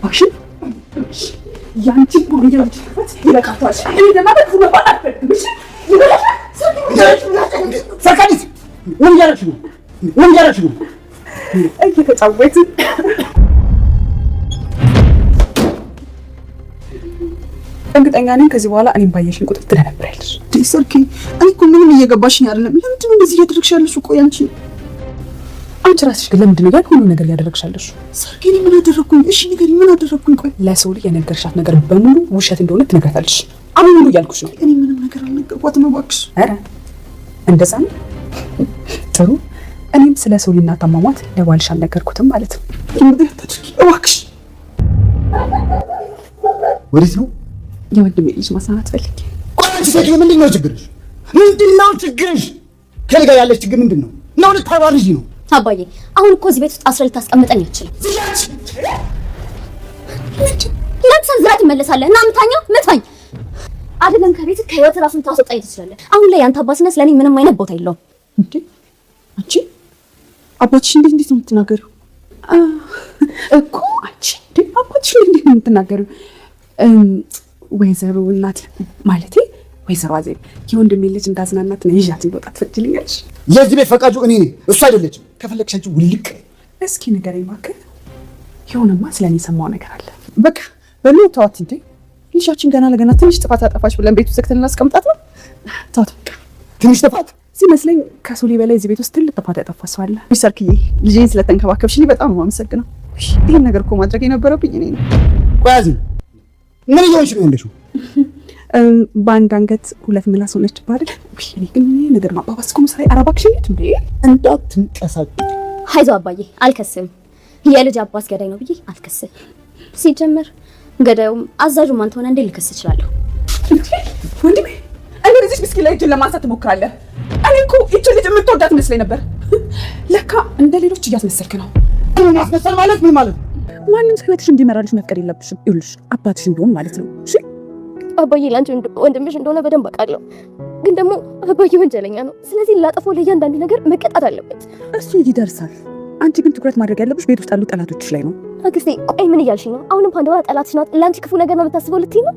አክሽን ያንቺ ቡሪያንቺ ይለካታሽ እኔ ደማበት መባላት እሺ ሰካዲስ ምን ያረክሽ ነው እየተጫወትን እንግዲህ ነኝ ከዚህ በኋላ እኔም ባየሽን ቁጥር ትደነብራለሽ ሰርኪ እኔ እኮ ምንም እየገባሽኝ አይደለም ለምንድን ነው እንደዚህ እያደረግሻለሽ ቆይ አንቺ ራስሽ ግን ለምንድን ነው ሁሉ ነገር ያደረግሻለሽ ሰርኪ እኔ ምን አደረኩኝ እሺ ንገሪኝ ምን አደረኩኝ ቆይ ለሰው ልጅ የነገርሻት ነገር በሙሉ ውሸት እንደሆነ ትነግራታለሽ አሁን ሙሉ እያልኩሽ ነው እኔ ምንም ነገር አልነገርኳትም እባክሽ ኧረ እንደዛ ነው ጥሩ እኔም ስለ ሰው ልጅና ታማማት ለባልሽ አልነገርኩትም ማለት ነው እባክሽ ወዴት ነው የወንድሜ ልጅ ማሳናት ፈልጌ አንቺ ሴት ምንድነው ችግርሽ ከኔ ጋር ያለሽ ችግር ምንድነው ነው ልታባርጂ ነው አባዬ አሁን እኮ እዚህ ቤት ውስጥ አስረ ልታስቀምጠኝ አትችልም ለምሳሌ ዝራት ይመለሳለ እና ምታኝ አይደለም ከቤት ከህይወት ራሱን ታስወጣኝ ትችላለህ አሁን ላይ ያንተ አባስነስ ለኔ ምንም አይነት ቦታ የለውም እንዴ አንቺ አባትሽ እንዴት ነው የምትናገሪው እኮ አንቺ አባትሽ እንዴት ነው የምትናገሪው ወይዘሮ እናት ማለቴ ወይዘሮ አዜብ የወንድሜ ልጅ እንዳዝናናት ነው ይዣት እንደወጣ ትፈቅጂልኛለሽ የዚህ ቤት ፈቃጁ እኔ ነኝ እሱ አይደለችም ከፈለግሽ አንቺ ውልቅ እስኪ ንገረኝ እባክህ የሆነማ ስለኔ ሰማው ነገር አለ በቃ በሉ ተዋት እንዴ ልጃችን ገና ለገና ትንሽ ጥፋት አጠፋች ብለን ቤት ውስጥ ዘግተን እናስቀምጣት ነው ተዋት በቃ ትንሽ ጥፋት ሲመስለኝ ከሶሊ በላይ እዚህ ቤት ውስጥ ትልቅ ጥፋት ያጠፋ ሰው አለ ሰርክዬ ልጄን ስለተንከባከብሽልኝ በጣም ነው የማመሰግነው ይሄን ነገር እኮ ማድረግ የነበረብኝ እኔ ነኝ ቆይ አዜብ ምን እየሆንሽ ነው ያለሽው በአንድ አንገት ሁለት ምላስ ሆነች ባል እኔ ግን ነገር ማባባስ እኮ መሳይ አረባክሽ እንዴ እንዳትንቀሳቀሽ አይዞ አባዬ አልከስም የልጅ አባስ ገዳይ ነው ብዬ አልከስም ሲጀመር ገዳዩም አዛዡም አንተ ሆነ እንዴ ልከስ እችላለሁ ወንድሜ እኔ እዚህ ምስኪን ላይ እጅን ለማንሳት ትሞክራለህ እኔ እኮ እቺ ልጅ የምትወዳት መስለኝ ነበር ለካ እንደ ሌሎች እያስመሰልክ ነው ምን ያስመሰል ማለት ምን ማለት ነው ማንንም ሰው ህይወትሽ እንዲመራልሽ መፍቀድ የለብሽም ይኸውልሽ አባትሽ እንደሆነ ማለት ነው እሺ አባዬ ላንቺ ወንድምሽ እንደሆነ በደንብ አውቃለሁ ግን ደግሞ አባዬ ወንጀለኛ ነው ስለዚህ ላጠፋው ለእያንዳንዱ ነገር መቀጣት አለበት እሱ ይደርሳል አንቺ ግን ትኩረት ማድረግ ያለብሽ ቤት ውስጥ ያሉ ጠላቶችሽ ላይ ነው አክስቴ ቆይ ምን እያልሽ ነው አሁንም ፓንዶራ ጠላትሽ ናት ላንቺ ክፉ ነገር ነው የምታስበው ልትይ ነው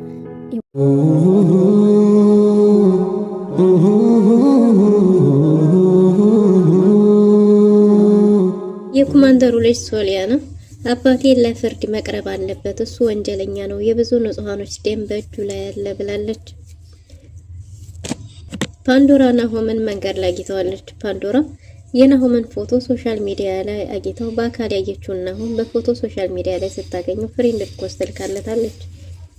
የኮማንደሩ ልጅ ሶሊያና አባቴ ለፍርድ መቅረብ አለበት እሱ ወንጀለኛ ነው የብዙ ንጹሃኖች ደም በእጁ ላይ ያለ ብላለች ፓንዶራ ናሆምን መንገድ ላይ አግኝተዋለች ፓንዶራ የናሆምን ፎቶ ሶሻል ሚዲያ ላይ አግኝተው በአካል ያየችውን ናሆም በፎቶ ሶሻል ሚዲያ ላይ ስታገኘው ፍሬንድ ሪኩዌስት ልካለታለች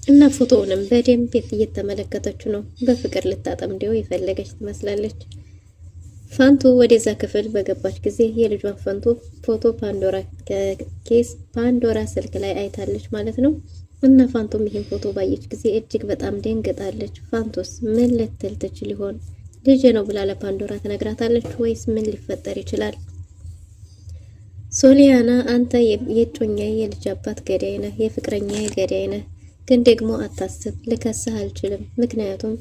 እና ፎቶውንም በደንብ እየተመለከተችው ነው በፍቅር ልታጠምደው የፈለገች ትመስላለች ፋንቱ ወደዛ ክፍል በገባች ጊዜ የልጇን ፋንቱ ፎቶ ፓንዶራ ስልክ ላይ አይታለች ማለት ነው እና ፋንቱም ይሄን ፎቶ ባየች ጊዜ እጅግ በጣም ደንግጣለች ፋንቱስ ምን ልትል ትችል ይሆን ልጅ ነው ብላ ለፓንዶራ ትነግራታለች ወይስ ምን ሊፈጠር ይችላል ሶሊያና አንተ የጮኛዬ የልጅ አባት ገዳይ ነህ የፍቅረኛዬ ገዳይ ነህ ግን ደግሞ አታስብ ልከስህ አልችልም ምክንያቱም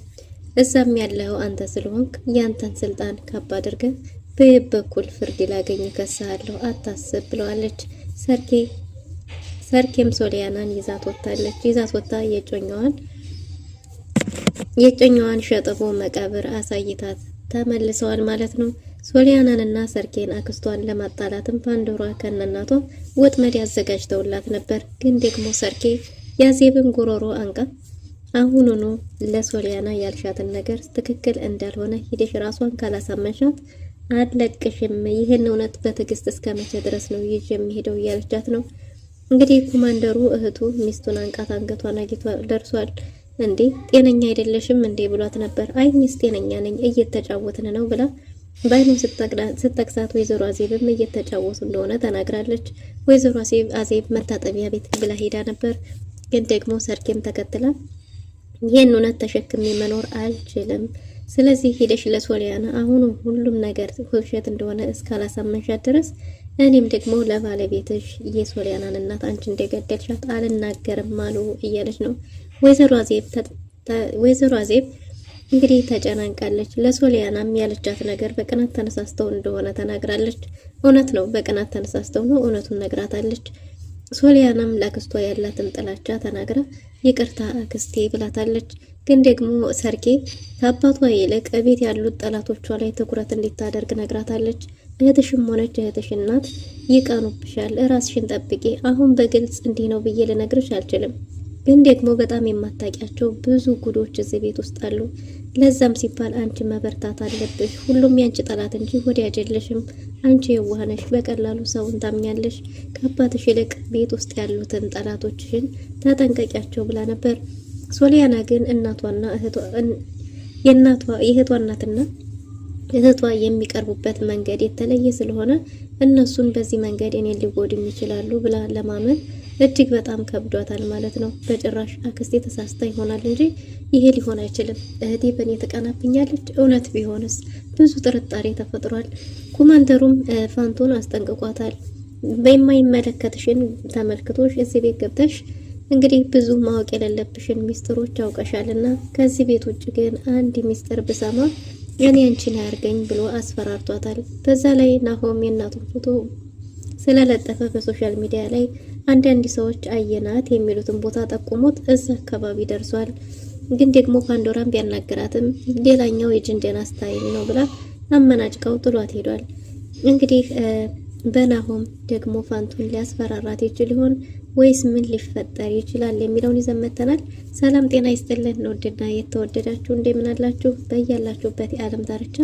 እዛም ያለው አንተ ስለሆንክ ያንተን ስልጣን ካባ አድርገህ በበኩል ፍርድ ላገኝ ከሳለሁ አታስብ ብለዋለች ሰርኬም ሶሊያናን ይዛት ወጣ የጮኛዋን ሸጥቦ መቃብር አሳይታት ተመልሰዋል ማለት ነው ሶሊያናንና ሰርኬን አክስቷን ለማጣላትም ፓንዶራ ከነናቷ ወጥመድ ያዘጋጅተውላት ነበር ግን ደግሞ ሰርኬ ያዜብን ጉሮሮ አንቃ አሁኑኑ ለሶሊያና ያልሻትን ነገር ትክክል እንዳልሆነ ሂደሽ ራሷን ካላሳመንሻት አለቅሽም ይሄን እውነት በትዕግስት እስከመቼ ድረስ ነው ይዤ የሚሄደው እያለቻት ነው እንግዲህ ኮማንደሩ እህቱ ሚስቱን አንቃት አንገቷን አግኝቷ ደርሷል እንዴ ጤነኛ አይደለሽም እንዴ ብሏት ነበር አይ ሚስት ጤነኛ ነኝ እየተጫወትን ነው ብላ ባይኑ ስትጠቅሳት ወይዘሮ አዜብም እየተጫወቱ እንደሆነ ተናግራለች ወይዘሮ አዜብ መታጠቢያ ቤት ብላ ሄዳ ነበር ግን ደግሞ ሰርኬም ተከትላ ይሄን እውነት ተሸክሜ መኖር አልችልም ስለዚህ ሄደሽ ለሶሊያና አሁን ሁሉም ነገር ውሸት እንደሆነ እስካላሳመንሻት ድረስ እኔም ደግሞ ለባለቤትሽ የሶሊያናን እናት አንቺ እንደገደልሻት አልናገርም አሉ እያለች ነው ወይዘሮ አዜብ እንግዲህ ተጨናንቃለች ለሶሊያናም ያለቻት ነገር በቅናት ተነሳስተው እንደሆነ ተናግራለች እውነት ነው በቅናት ተነሳስተው ነው እውነቱን ነግራታለች ሶሊያናም ለአክስቷ ያላትን ጥላቻ ተናግራ ይቅርታ አክስቴ ብላታለች። ግን ደግሞ ሰርኬ ከአባቷ ይልቅ ቤት ያሉት ጠላቶቿ ላይ ትኩረት እንዲታደርግ ነግራታለች። እህትሽም ሆነች እህትሽ እናት ይቀኑብሻል፣ ራስሽን ጠብቂ። አሁን በግልጽ እንዲህ ነው ብዬ ልነግርሽ አልችልም፣ ግን ደግሞ በጣም የማታውቂያቸው ብዙ ጉዶች እዚህ ቤት ውስጥ አሉ። ለዛም ሲባል አንቺ መበርታት አለብሽ። ሁሉም ያንቺ ጠላት እንጂ ወዳጅ የለሽም። አንቺ የዋህ ነሽ፣ በቀላሉ ሰውን ታምኛለሽ። ከአባትሽ ይልቅ ቤት ውስጥ ያሉትን ጠላቶችሽን ተጠንቀቂያቸው ብላ ነበር። ሶሊያና ግን እናቷና የእህቷ እናትና እህቷ የሚቀርቡበት መንገድ የተለየ ስለሆነ እነሱን በዚህ መንገድ እኔን ሊጎዱኝ ይችላሉ ብላ ለማመን እጅግ በጣም ከብዷታል ማለት ነው። በጭራሽ አክስቴ ተሳስታ ይሆናል እንጂ ይሄ ሊሆን አይችልም። እህቴ በእኔ ተቀናብኛለች። እውነት ቢሆንስ? ብዙ ጥርጣሬ ተፈጥሯል። ኮማንደሩም ፋንቶን አስጠንቅቋታል። በማይመለከትሽን ተመልክቶሽ እዚህ ቤት ገብተሽ እንግዲህ ብዙ ማወቅ የሌለብሽን ሚስጥሮች አውቀሻልና ከዚህ ቤት ውጭ ግን አንድ ሚስጥር ብሰማ እኔ አንቺን ያርገኝ ብሎ አስፈራርቷታል። በዛ ላይ ናሆም የእናቱን ፎቶ ስለለጠፈ በሶሻል ሚዲያ ላይ አንዳንድ ሰዎች አየናት የሚሉትን ቦታ ጠቁሞት እዛ አካባቢ ደርሷል። ግን ደግሞ ፓንዶራን ቢያናግራትም ሌላኛው የጅንጀና ስታይል ነው ብላ አመናጭቀው ጥሏት ሄዷል። እንግዲህ በናሆም ደግሞ ፋንቱን ሊያስፈራራት ይችል ይሆን ወይስ ምን ሊፈጠር ይችላል የሚለውን ይዘን መጥተናል። ሰላም ጤና ይስጥልን ውድና የተወደዳችሁ እንደምን አላችሁ? በያላችሁበት የዓለም ዳርቻ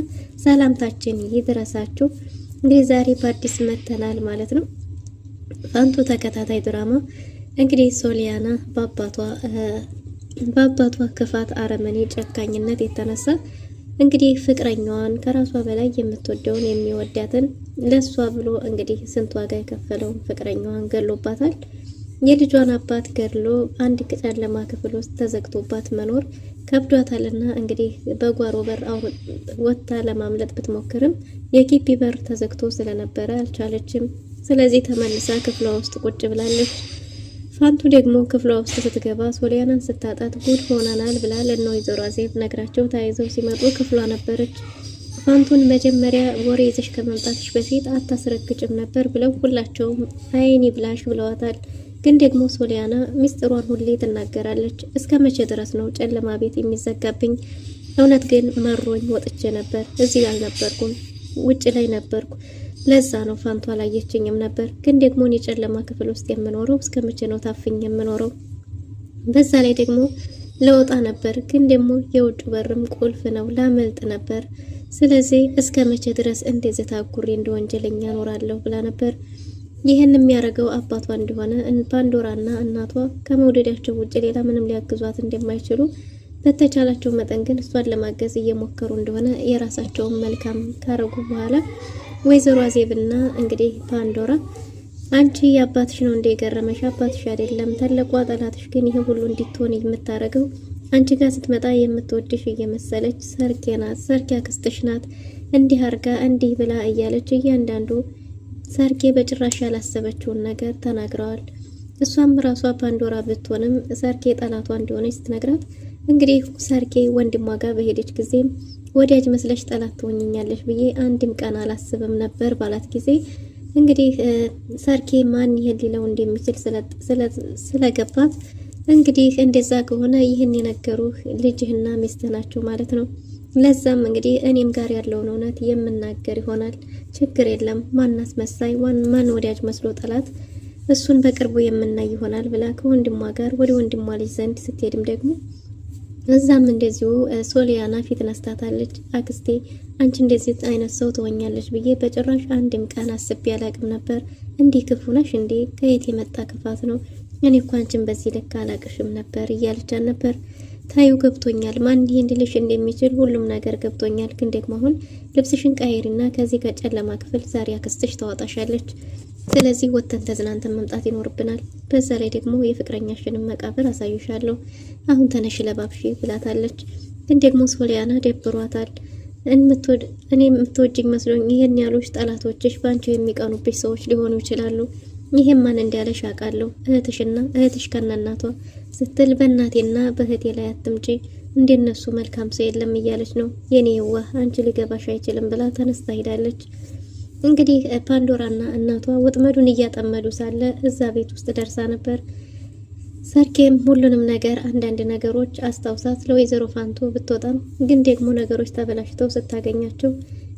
ሰላምታችን ይድረሳችሁ። እንግዲህ ዛሬ በአዲስ መጥተናል ማለት ነው። ፋንቱ ተከታታይ ድራማ እንግዲህ ሶሊያና በአባቷ ክፋት፣ አረመኔ፣ ጨካኝነት የተነሳ እንግዲህ ፍቅረኛዋን ከራሷ በላይ የምትወደውን የሚወዳትን ለሷ ብሎ እንግዲህ ስንት ዋጋ የከፈለውን ፍቅረኛዋን ገሎባታል። የልጇን አባት ገድሎ አንድ ጨለማ ክፍል ውስጥ ተዘግቶባት መኖር ከብዷታልና እንግዲህ በጓሮ በር ወጥታ ለማምለጥ ብትሞክርም የግቢ በር ተዘግቶ ስለነበረ አልቻለችም። ስለዚህ ተመልሳ ክፍሏ ውስጥ ቁጭ ብላለች። ፋንቱ ደግሞ ክፍሏ ውስጥ ስትገባ ሶሊያናን ስታጣት ጉድ ሆነናል ብላ ለእነ ወይዘሮ አዜብ ነግራቸው ተያይዘው ሲመጡ ክፍሏ ነበረች። ፋንቱን መጀመሪያ ወሬ ይዘሽ ከመምጣትሽ በፊት አታስረግጭም ነበር ብለው ሁላቸውም አይኒ ብላሽ ብለዋታል። ግን ደግሞ ሶሊያና ሚስጥሯን ሁሌ ትናገራለች። እስከ መቼ ድረስ ነው ጨለማ ቤት የሚዘጋብኝ? እውነት ግን መሮኝ ወጥቼ ነበር። እዚህ አልነበርኩም፣ ውጭ ላይ ነበርኩ። ለዛ ነው ፋንቱ አላየችኝም ነበር። ግን ደግሞ የጨለማ ክፍል ውስጥ የምኖረው እስከ መቼ ነው ታፍኝ የምኖረው? በዛ ላይ ደግሞ ለወጣ ነበር፣ ግን ደግሞ የውጭ በርም ቁልፍ ነው፣ ላመልጥ ነበር። ስለዚህ እስከ መቼ ድረስ እንደዚህ ታጉሬ እንደ ወንጀለኛ እኖራለሁ ብላ ነበር። ይህን የሚያደርገው አባቷ እንደሆነ ፓንዶራና እናቷ ከመውደዳቸው ውጭ ሌላ ምንም ሊያግዟት እንደማይችሉ በተቻላቸው መጠን ግን እሷን ለማገዝ እየሞከሩ እንደሆነ የራሳቸውን መልካም ካረጉ በኋላ ወይዘሮ አዜብና እንግዲህ ፓንዶራ አንቺ አባትሽ ነው እንደ የገረመሽ? አባትሽ አይደለም ታላቋ ጠላትሽ። ግን ይሄ ሁሉ እንድትሆን የምታረገው አንቺ ጋር ስትመጣ የምትወድሽ እየመሰለች ሰርኬ ናት፣ ሰርኬ አክስትሽ ናት፣ እንዲህ አርጋ እንዲህ ብላ እያለች እያንዳንዱ ሰርኬ በጭራሽ ያላሰበችውን ነገር ተናግረዋል። እሷም ራሷ ፓንዶራ ብትሆንም ሰርኬ ጠላቷ እንደሆነች ስትነግራት እንግዲህ ሰርኬ ወንድሟ ጋር በሄደች ጊዜም ወዳጅ መስለሽ ጠላት ትሆኝኛለሽ ብዬ አንድም ቀን አላስብም ነበር ባላት ጊዜ እንግዲህ ሰርኬ ማን ይሄን ሊለው እንደሚችል ስለገባት እንግዲህ እንደዛ ከሆነ ይህን የነገሩህ ልጅህና ሚስትህ ናቸው ማለት ነው። ለዛም እንግዲህ እኔም ጋር ያለውን እውነት የምናገር ይሆናል። ችግር የለም፣ ማን አስመሳይ ማን ወዳጅ መስሎ ጠላት፣ እሱን በቅርቡ የምናይ ይሆናል ብላ ከወንድሟ ጋር ወደ ወንድሟ ልጅ ዘንድ ስትሄድም ደግሞ እዛም እንደዚሁ ሶሊያና ፊት ነስታታለች። አክስቴ አንቺ እንደዚህ አይነት ሰው ትሆኛለች ብዬ በጭራሽ አንድም ቀን አስቤ አላቅም ነበር። እንዲህ ክፉ ነሽ እንዴ? ከየት የመጣ ክፋት ነው? እኔ እኮ አንቺን በዚህ ልክ አላቅሽም ነበር እያለቻት ነበር። ታዩ ገብቶኛል፣ ማን ይሄን ሊልሽ እንደሚችል ሁሉም ነገር ገብቶኛል። ግን ደግሞ አሁን ልብስሽን ቀይሪና ከዚህ ከጨለማ ክፍል ዛሬ አክስትሽ ታወጣሻለች። ስለዚህ ወተን ተዝናንተን መምጣት ይኖርብናል። በዛ ላይ ደግሞ የፍቅረኛሽንም መቃብር አሳይሻለሁ። አሁን ተነሽ ለባብሺ ብላታለች። ግን ደግሞ ሶሊያና ደብሯታል። እኔ የምትወጂኝ መስሎኝ ይሄን ያሉሽ ጠላቶችሽ ባንቺ የሚቀኑብሽ ሰዎች ሊሆኑ ይችላሉ። ይሄን ማን እንዳለሽ አውቃለሁ። እህትሽና እህትሽ ከነናቷ ስትል በእናቴና በእህቴ ላይ አትምጪ፣ እንደነሱ መልካም ሰው የለም እያለች ነው። የኔ የዋህ አንቺ ሊገባሽ አይችልም ብላ ተነስታ ሄዳለች። እንግዲህ ፓንዶራና እናቷ ወጥመዱን እያጠመዱ ሳለ እዛ ቤት ውስጥ ደርሳ ነበር። ሰርኬም ሁሉንም ነገር አንዳንድ ነገሮች አስታውሳት ለወይዘሮ ፋንቱ ብትወጣም ግን ደግሞ ነገሮች ተበላሽተው ስታገኛቸው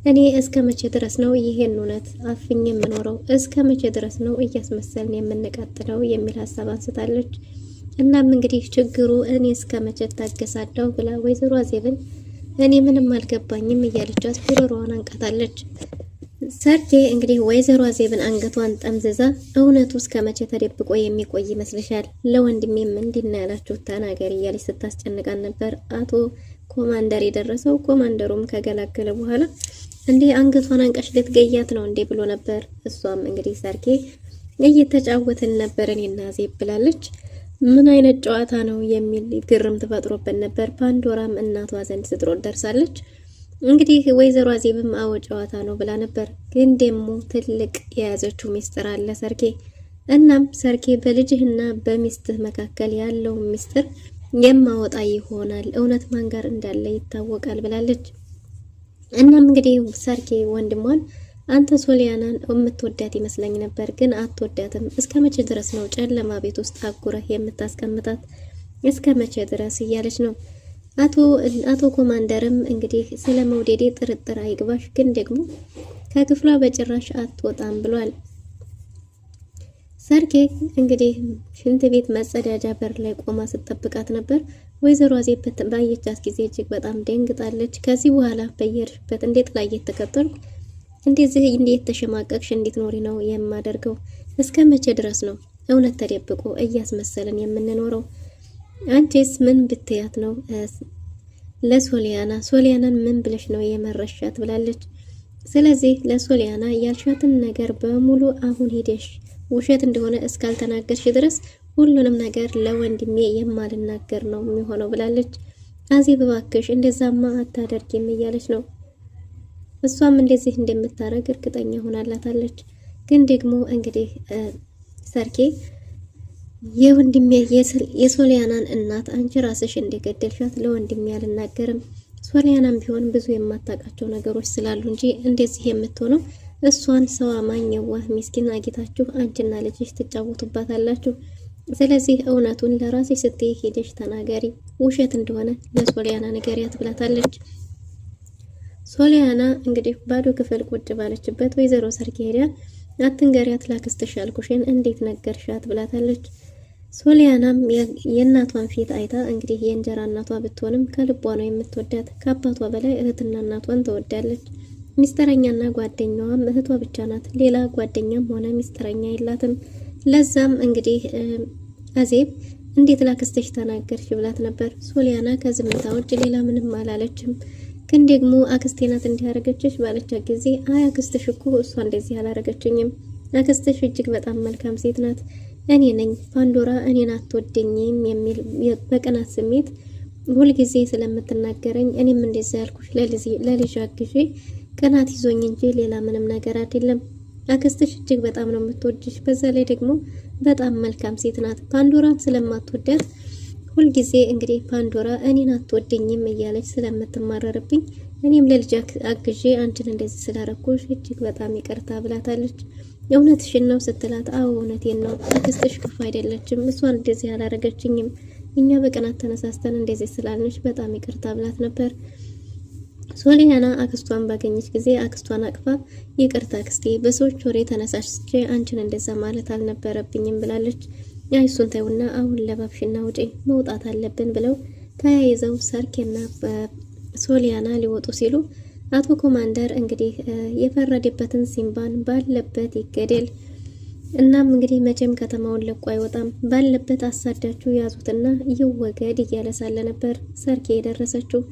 እኔ እስከ መቼ ድረስ ነው ይሄን እውነት አፍኝ የምኖረው? እስከ መቼ ድረስ ነው እያስመሰልን የምንቀጥለው? የሚል ሀሳብ አንስታለች። እናም እንግዲህ ችግሩ እኔ እስከ መቼ ታገሳለሁ ብላ ወይዘሮ አዜብን እኔ ምንም አልገባኝም እያለቻት ጉሮሮዋን አንቃታለች። ሰርኬ እንግዲህ ወይዘሮ አዜብን አንገቷን ጠምዝዛ እውነቱ እስከ መቼ ተደብቆ የሚቆይ ይመስልሻል? ለወንድሜም እንዲና ያላችሁ ተናገሪ እያለች ስታስጨንቃን ነበር። አቶ ኮማንደር የደረሰው ኮማንደሩም ከገላገለ በኋላ እንዴ አንገቷን አንቀሽ ልትገያት ነው እንዴ ብሎ ነበር። እሷም እንግዲህ ሰርኬ እየተጫወትን ነበር እኔና አዜብ ብላለች። ምን አይነት ጨዋታ ነው የሚል ግርም ተፈጥሮበት ነበር። ፓንዶራም እናቷ ዘንድ ስትሮጥ ደርሳለች። እንግዲህ ወይዘሮ አዜብም አዎ ጨዋታ ነው ብላ ነበር። ግን ደግሞ ትልቅ የያዘችው ሚስጥር አለ ሰርኬ። እናም ሰርኬ በልጅህና በሚስትህ መካከል ያለው ሚስጥር የማወጣ ይሆናል፣ እውነት ማን ጋር እንዳለ ይታወቃል ብላለች። እናም እንግዲህ ሰርኬ ወንድሟን አንተ ሶሊያናን የምትወዳት ይመስለኝ ነበር፣ ግን አትወዳትም። እስከ መቼ ድረስ ነው ጨለማ ቤት ውስጥ አጉረህ የምታስቀምጣት? እስከ መቼ ድረስ እያለች ነው። አቶ ኮማንደርም እንግዲህ ስለ መውደዴ ጥርጥር አይግባሽ፣ ግን ደግሞ ከክፍሏ በጭራሽ አትወጣም ብሏል። ሰርኬ እንግዲህ ሽንት ቤት መጸዳጃ በር ላይ ቆማ ስትጠብቃት ነበር። ወይዘሮ አዜብ ባየቻት ጊዜ እጅግ በጣም ደንግጣለች። ከዚህ በኋላ በየርሽበት እንዴት ላይ እየተከተልኩ እንደዚህ እንዴት ተሸማቀቅሽ እንዴት ኖሪ ነው የማደርገው? እስከ መቼ ድረስ ነው እውነት ተደብቆ እያስመሰለን የምንኖረው? አንቺስ ምን ብትያት ነው ሶሊያናን ምን ብለሽ ነው የመረሻት ብላለች። ስለዚህ ለሶሊያና ያልሻትን ነገር በሙሉ አሁን ሄደሽ ውሸት እንደሆነ እስካልተናገርሽ ድረስ ሁሉንም ነገር ለወንድሜ የማልናገር ነው የሚሆነው ብላለች። አዜብ እባክሽ እንደዛማ አታደርጊም እያለች ነው። እሷም እንደዚህ እንደምታረግ እርግጠኛ ሆናላታለች። ግን ደግሞ እንግዲህ ሰርኬ የወንድሜ የሶሊያናን እናት አንቺ ራስሽ እንደገደልሻት ለወንድሜ አልናገርም። ሶሊያናም ቢሆን ብዙ የማታውቃቸው ነገሮች ስላሉ እንጂ እንደዚህ የምትሆነው እሷን ሰው አማኝ የዋህ ሚስኪን አጊታችሁ አንቺና ልጅሽ ትጫወቱባታላችሁ። ስለዚህ እውነቱን ለራስሽ ስትይ ሄደሽ ተናገሪ፣ ውሸት እንደሆነ ለሶሊያና ንገሪያት ብላታለች። ሶሊያና እንግዲህ ባዶ ክፍል ቁጭ ባለችበት ወይዘሮ ሰርኬ ሄዳ አትንገሪያት ላክስትሽ ያልኩሽን እንዴት ነገርሻት ብላታለች። ሶሊያናም የእናቷን ፊት አይታ እንግዲህ የእንጀራ እናቷ ብትሆንም ከልቧ ነው የምትወዳት። ከአባቷ በላይ እህትና እናቷን ትወዳለች። ሚስጥረኛና ጓደኛዋም እህቷ ብቻ ናት። ሌላ ጓደኛም ሆነ ሚስጥረኛ የላትም። ለዛም እንግዲህ አዜብ እንዴት ላክስትሽ ተናገርሽ ብላት ነበር። ሶሊያና ከዝምታ ውጭ ሌላ ምንም አላለችም። ግን ደግሞ አክስቴ ናት እንዲያረገችሽ ባለቻት ጊዜ አይ አክስትሽ እኮ እሷ እንደዚህ አላረገችኝም፣ አክስትሽ እጅግ በጣም መልካም ሴት ናት፣ እኔ ነኝ ፓንዶራ እኔን አትወደኝም የሚል በቅናት ስሜት ሁልጊዜ ስለምትናገረኝ እኔም እንደዚህ ያልኩሽ ለልጅ አግዤ ቅናት ይዞኝ እንጂ ሌላ ምንም ነገር አይደለም። አክስትሽ እጅግ በጣም ነው የምትወድሽ፣ በዛ ላይ ደግሞ በጣም መልካም ሴት ናት። ፓንዶራን ስለማትወዳት ሁልጊዜ እንግዲህ ፓንዶራ እኔን አትወደኝም እያለች ስለምትማረርብኝ እኔም ለልጅ አግዤ አንቺን እንደዚህ ስላረኩሽ እጅግ በጣም ይቅርታ ብላታለች። እውነትሽን ነው ስትላት አዎ እውነቴን ነው፣ አክስትሽ ክፉ አይደለችም፣ እሷን እንደዚህ አላረገችኝም፣ እኛ በቅናት ተነሳስተን እንደዚህ ስላልንሽ በጣም ይቅርታ ብላት ነበር። ሶሊያና አክስቷን ባገኘች ጊዜ አክስቷን አቅፋ ይቅርታ አክስቴ፣ በሰዎች ወሬ ተነሳስቼ አንቺን እንደዛ ማለት አልነበረብኝም ብላለች። እሱን ተይውና አሁን ለባብሽና ውጪ መውጣት አለብን ብለው ተያይዘው ሰርኬና ሶሊያና ሊወጡ ሲሉ አቶ ኮማንደር እንግዲህ የፈረደበትን ሲምባን ባለበት ይገደል፣ እናም እንግዲህ መቼም ከተማውን ለቆ አይወጣም፣ ባለበት አሳዳችሁ ያዙትና ይወገድ እያለ ሳለ ነበር ሰርኬ የደረሰችው።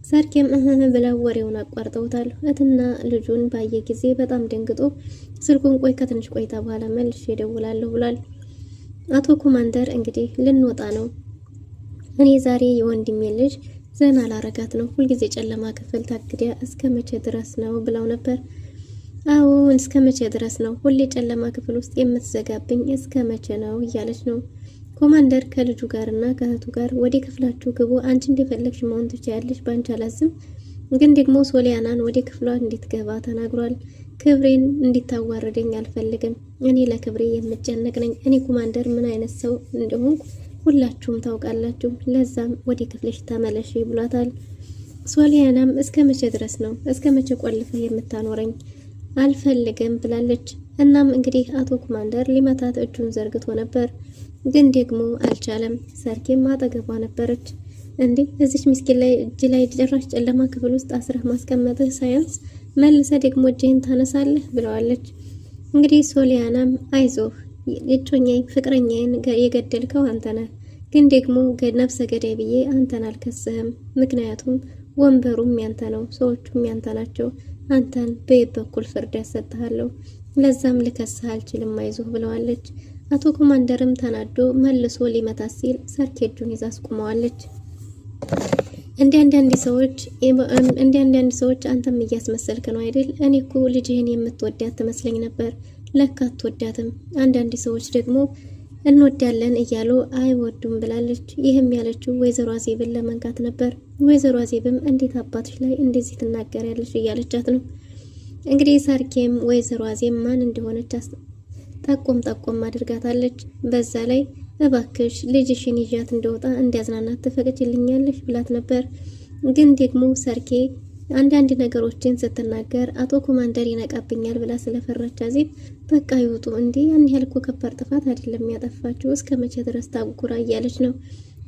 ሰርኬም ብላ ወሬውን አቋርጠውታል። እህትና ልጁን ባየ ጊዜ በጣም ደንግጦ ስልኩን ቆይ ከትንሽ ቆይታ በኋላ መልሼ እደውላለሁ ብሏል። አቶ ኮማንደር እንግዲህ ልንወጣ ነው፣ እኔ ዛሬ የወንድሜ ልጅ ዘና ላረጋት ነው፣ ሁልጊዜ ጨለማ ክፍል ታግዲያ እስከ መቼ ድረስ ነው ብለው ነበር። አሁን እስከ መቼ ድረስ ነው ሁሌ ጨለማ ክፍል ውስጥ የምትዘጋብኝ እስከ መቼ ነው እያለች ነው። ኮማንደር ከልጁ ጋርና ከእህቱ ጋር ወደ ክፍላችሁ ግቡ፣ አንቺ እንደፈለግሽ መሆን ትችያለሽ፣ ባንቺ አላዝም፣ ግን ደግሞ ሶሊያናን ወደ ክፍሏ እንድትገባ ተናግሯል። ክብሬን እንዲታዋርደኝ አልፈልግም። እኔ ለክብሬ የምጨነቅ ነኝ። እኔ ኮማንደር ምን አይነት ሰው እንደሆንኩ ሁላችሁም ታውቃላችሁ። ለዛም ወደ ክፍልሽ ተመለሽ ብሏታል። ሶሊያናም እስከ መቼ ድረስ ነው? እስከ መቼ ቆልፈህ የምታኖረኝ? አልፈልግም ብላለች። እናም እንግዲህ አቶ ኮማንደር ሊመታት እጁን ዘርግቶ ነበር፣ ግን ደግሞ አልቻለም። ሰርኬም አጠገቧ ነበረች። እንዴ እዚች ምስኪን ላይ እጅ ላይ ጭራሽ ጨለማ ክፍል ውስጥ አስረህ ማስቀመጥህ ሳያንስ መልሰ ደግሞ እጅህን ታነሳለህ ብለዋለች። እንግዲህ ሶሊያናም አይዞህ እጮኛዬ ፍቅረኛዬን የገደልከው አንተ ነህ፣ ግን ደግሞ ነፍሰ ገዳይ ብዬ አንተን አልከስህም። ምክንያቱም ወንበሩም ያንተ ነው፣ ሰዎቹም ያንተ ናቸው። አንተን በየት በኩል ፍርድ ያሰጥሃለሁ፣ ለዛም ልከስህ አልችልም፣ አይዞህ ብለዋለች። አቶ ኮማንደርም ተናዶ መልሶ ሊመታት ሲል ሰርኬ እጁን ይዛ አስቁመዋለች። እንደ አንዳንድ ሰዎች አንተም እያስመሰልክ ነው አይደል? እኔ እኮ ልጅህን የምትወዳት ትመስለኝ ነበር፣ ለካ አትወዳትም። አንዳንድ ሰዎች ደግሞ እንወዳለን እያሉ አይወዱም ብላለች። ይህም ያለችው ወይዘሮ አዜብን ለመንካት ነበር። ወይዘሮ አዜብም እንዴት አባትሽ ላይ እንደዚህ ትናገሪያለሽ እያለቻት ነው። እንግዲህ ሰርኬም ወይዘሮ አዜብ ማን እንደሆነች ጠቆም አድርጋታለች። በዛ ላይ እባክሽ ልጅሽን ይዣት እንደወጣ እንዲያዝናናት ትፈቅጂልኛለሽ ብላት ነበር። ግን ደግሞ ሰርኬ አንዳንድ ነገሮችን ስትናገር አቶ ኮማንደር ይነቃብኛል ብላ ስለፈራች አዜብ በቃ ይውጡ እንዴ ያን ያህል እኮ ከባድ ጥፋት አይደለም ያጠፋችው፣ እስከ መቼ ድረስ ታጉራ እያለች ነው።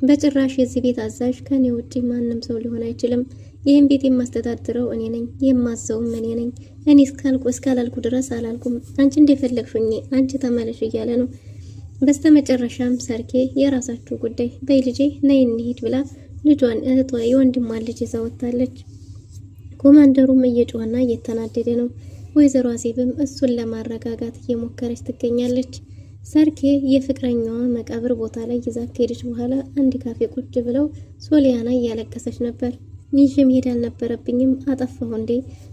በጭራሽ የዚህ ቤት አዛዥ ከኔ ውጪ ማንም ሰው ሊሆን አይችልም። ይህን ቤት የማስተዳድረው እኔ ነኝ፣ የማዘውም እኔ ነኝ። እኔ እስካላልኩ ድረስ አላልኩም። አንቺ እንደፈለግሽኝ አንቺ ተመለሽ እያለ ነው። በስተመጨረሻም ሰርኬ የራሳችሁ ጉዳይ በይ ልጄ ነይ እንሂድ ብላ ልጇን እህቷ የወንድሟን ልጅ ይዛ ወጣለች። ኮማንደሩም እየጮኸና እየተናደደ ነው። ወይዘሮ አዜብም እሱን ለማረጋጋት እየሞከረች ትገኛለች። ሰርኬ የፍቅረኛዋ መቃብር ቦታ ላይ ይዛ ከሄደች በኋላ አንድ ካፌ ቁጭ ብለው ሶሊያና እያለቀሰች ነበር። ይዤ መሄድ አልነበረብኝም፣ አጠፋሁ እንዴ?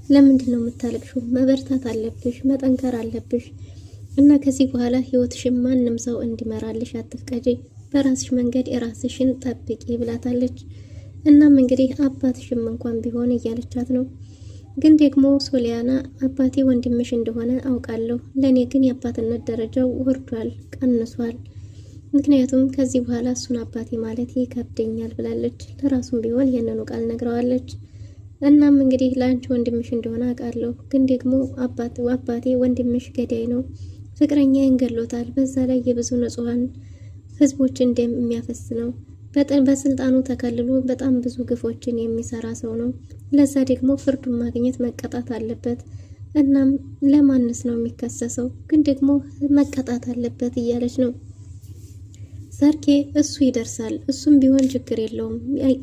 ለምንድን ነው የምታለቅሽው? መበርታት አለብሽ፣ መጠንከር አለብሽ እና ከዚህ በኋላ ህይወትሽን ማንም ሰው እንዲመራልሽ አትፍቀጂ፣ በራስሽ መንገድ የራስሽን ጠብቂ ብላታለች። እናም እንግዲህ አባትሽም እንኳን ቢሆን እያለቻት ነው። ግን ደግሞ ሶሊያና አባቴ ወንድምሽ እንደሆነ አውቃለሁ፣ ለእኔ ግን የአባትነት ደረጃው ወርዷል፣ ቀንሷል። ምክንያቱም ከዚህ በኋላ እሱን አባቴ ማለት ይከብደኛል ብላለች። ለራሱም ቢሆን ይህንኑ ቃል ነግረዋለች። እናም እንግዲህ ለአንቺ ወንድምሽ እንደሆነ አውቃለሁ፣ ግን ደግሞ አባቴ ወንድምሽ ገዳይ ነው፣ ፍቅረኛ ይንገሎታል፣ በዛ ላይ የብዙ ንጹሃን ህዝቦችን ደም የሚያፈስ ነው። በስልጣኑ ተከልሎ በጣም ብዙ ግፎችን የሚሰራ ሰው ነው። ለዛ ደግሞ ፍርዱን ማግኘት መቀጣት አለበት። እናም ለማንስ ነው የሚከሰሰው? ግን ደግሞ መቀጣት አለበት እያለች ነው። ሰርኬ እሱ ይደርሳል፣ እሱም ቢሆን ችግር የለውም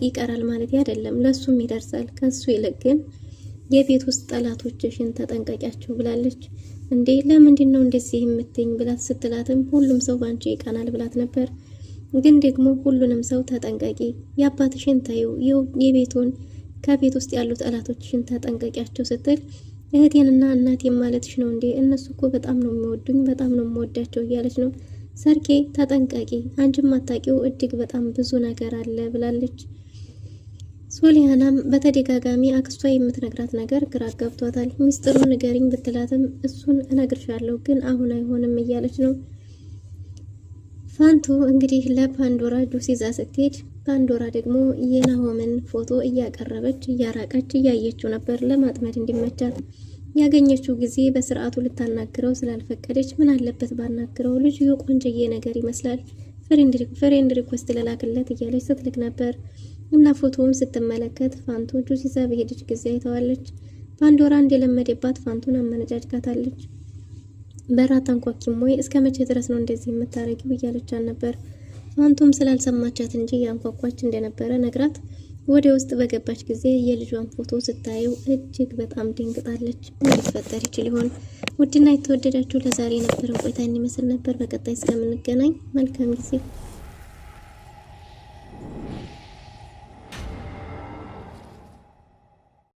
ይቀራል ማለት አይደለም፣ ለሱም ይደርሳል። ከሱ ይልቅ ግን የቤት ውስጥ ጠላቶችሽን ተጠንቀቂያቸው ብላለች። እንዴ ለምንድን ነው እንደዚህ የምትኝ ብላት ስትላትም ሁሉም ሰው ባንቺ ይቀናል ብላት ነበር። ግን ደግሞ ሁሉንም ሰው ተጠንቀቂ፣ የአባትሽን ታዩ፣ የቤቱን ከቤት ውስጥ ያሉ ጠላቶችሽን ተጠንቀቂያቸው ስትል እህቴንና እናቴን ማለትሽ ነው እንዴ? እነሱ እኮ በጣም ነው የሚወዱኝ፣ በጣም ነው የምወዳቸው እያለች ነው። ሰርኬ ተጠንቀቂ፣ አንቺም ማታቂው እጅግ በጣም ብዙ ነገር አለ ብላለች። ሶሊያናም በተደጋጋሚ አክስቷ የምትነግራት ነገር ግራ ገብቷታል። ሚስጥሩን ንገሪኝ ብትላትም እሱን እነግርሻለሁ ግን አሁን አይሆንም እያለች ነው። ፋንቱ እንግዲህ ለፓንዶራ ጁስ ይዛ ስትሄድ ፓንዶራ ደግሞ የናሆምን ፎቶ እያቀረበች እያራቀች እያየችው ነበር ለማጥመድ እንዲመቻት። ያገኘችው ጊዜ በስርዓቱ ልታናግረው ስላልፈቀደች ምን አለበት ባናግረው፣ ልጁ ቆንጆዬ ነገር ይመስላል፣ ፍሬንድ ሪኩዌስት ልላክለት እያለች ስትልክ ነበር። እና ፎቶውን ስትመለከት ፋንቱ ጁስ ይዛ በሄደች ጊዜ አይተዋለች። ፓንዶራ እንደለመደባት ፋንቱን አመነጫጭቃታለች። በራት አንኳኪም ወይ እስከ መቼ ድረስ ነው እንደዚህ የምታረጊው እያለቻት ነበር። ፋንቱም ስላልሰማቻት እንጂ ያንኳኳች እንደነበረ ነግራት ወደ ውስጥ በገባች ጊዜ የልጇን ፎቶ ስታየው እጅግ በጣም ደንግጣለች። ምን ሊፈጠር ይችል ይሆን? ውድና የተወደዳችሁ ለዛሬ የነበረን ቆይታ ይመስል ነበር። በቀጣይ እስከምንገናኝ መልካም ጊዜ